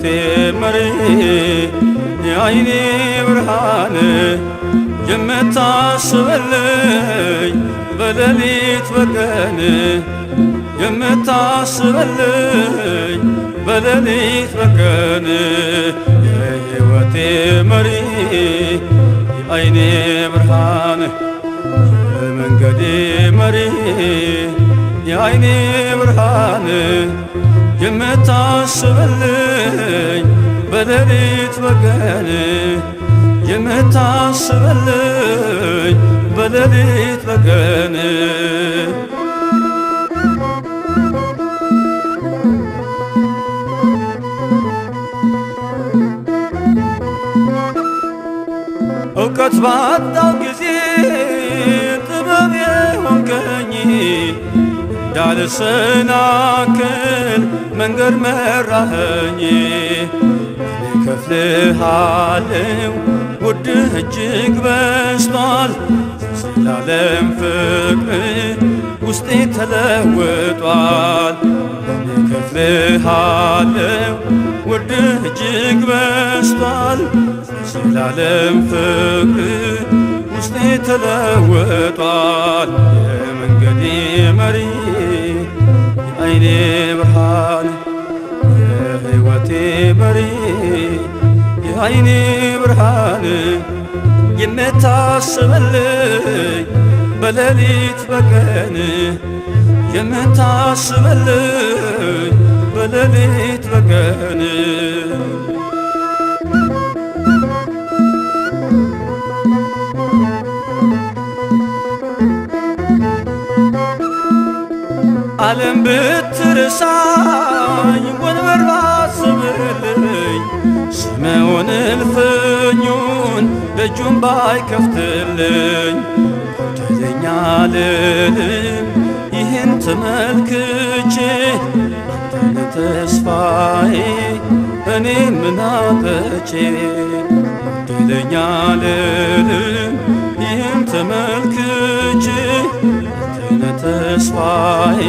የሕይወቴ መሪ የዓይኔ ብርሃን የምታስብልኝ በሌሊት በቀን የምታስብልኝ በሌሊት በቀን የሕይወቴ መሪ የዓይኔ ብርሃን የመንገዴ መሪ የዓይኔ ብርሃን የምታስብልኝ በሌሊት በቀን የምታስብልኝ በሌሊት በቀን እውቀት ባጣው ጊዜ ጥበብ የሆንከኝ እንዳልሰናክል መንገድ መራኸኝ እኔ ከፍልሃለው ውድህ እጅግ በዝቷል ዘላለም ፍቅር ውስጤ ተለውጧል እኔ ከፍልሃለው ውድህ እጅግ በዝቷል ዘላለም ፍቅር ውስጤ ተለውጧል የመንገዴ መሪ የዓይኔ ብርሃን የሕይወቴ መሪ የዓይኔ ብርሃን የምታስብልኝ በሌሊት በቀን የምታስብልኝ በሌሊት በቀን ዓለም ብትርሳኝ ወንበር ባስብልኝ ስምዖን እልፍኙን ደጁን ባይከፍትልኝ በደለኛ ልልም ይህን ተመልክቼ አንተነ ተስፋዬ እኔ ምን አጥቼ በደለኛ ልልም ይህን ተመልክቼ አንተነ ተስፋዬ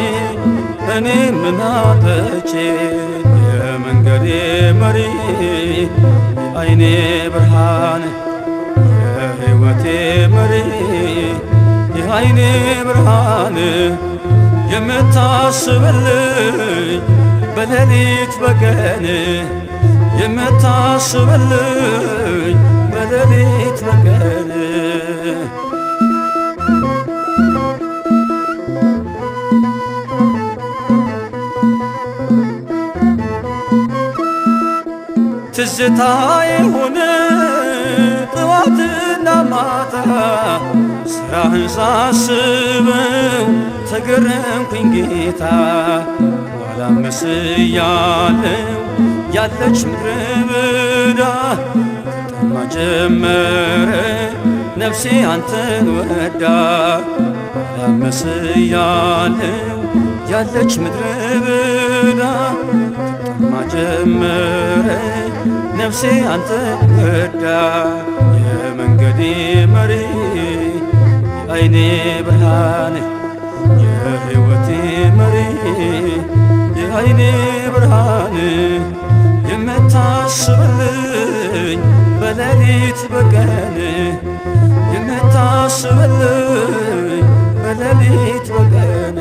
እኔ ምን አጥቼ የመንገዴ መሪ የዓይኔ ብርሃን የሕይወቴ መሪ የዓይኔ ብርሃን የምታስብልኝ በሌሊት በቀን የምታስብልኝ በሌሊት በቀን ትዝታዬ ሆነ ጠዋትና ማታ ስራህን ሳስበው ተገረምኩኝ ጌታ ኋላም መስያለው ያለች ምድረ በዳ ከተማ ጀመረ ነፍሴ አንተን ወዳ ኋላም መስያለው ያለች ምድረ በዳ ከተማ ጀመረ ነፍሴ አንተን ወዳ የመንገዴ መሪ የዓይኔ ብርሃን የሕይወቴ መሪ የዓይኔ ብርሃን የምታስብልኝ በሌሊት በቀን የምታስብልኝ በሌሊት በቀን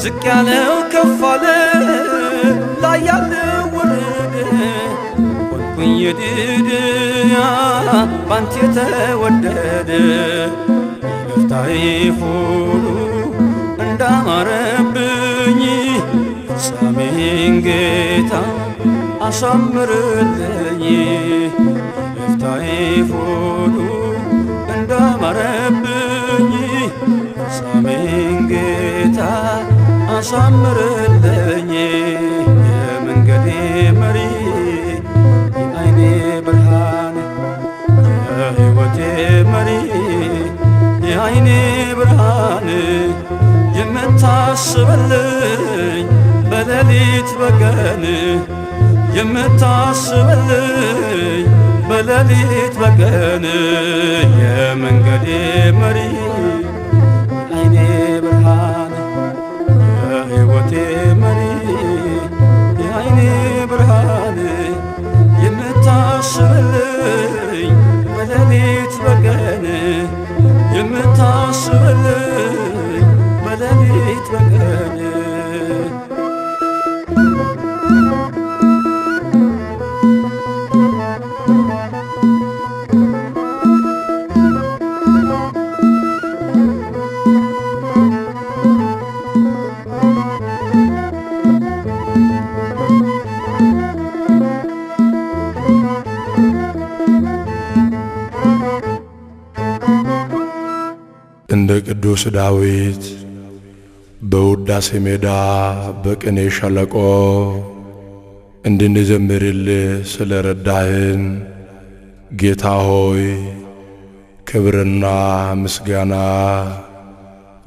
ዝቅ ያለው ከፍ አለ ላይ ያለው ወረደ ሆንኩኝ የድድያ ባንተ የተወደደ ይቅርታዬ ሁሉ እንዳማረብኝ ፍጻሜን ጌታ አሳምርልኝ ይቅርታዬ ሁሉ እንዳማረብኝ ፍጻሜን ጌታ አሳምርልኝ የመንገዴ መሪ የዓይኔ ብርሃን የሕይወቴ መሪ የዓይኔ ብርሃን የምታስብልኝ በሌሊት በቀን የምታስብልኝ በሌሊት በቀን የመንገዴ መሪ የዓይኔ ብርሃን የሕይወቴ መሪ የዓይኔ ብርሃን የምታስብልኝ በሌሊት በቀን የምታስብልኝ በሌሊት በቀን እንደ ቅዱስ ዳዊት በውዳሴ ሜዳ በቅኔ ሸለቆ እንድንዘምርልህ ስለረዳህን ጌታ ሆይ ክብርና ምስጋና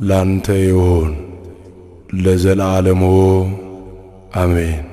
ላንተ ይሁን ለዘላለሙ አሜን።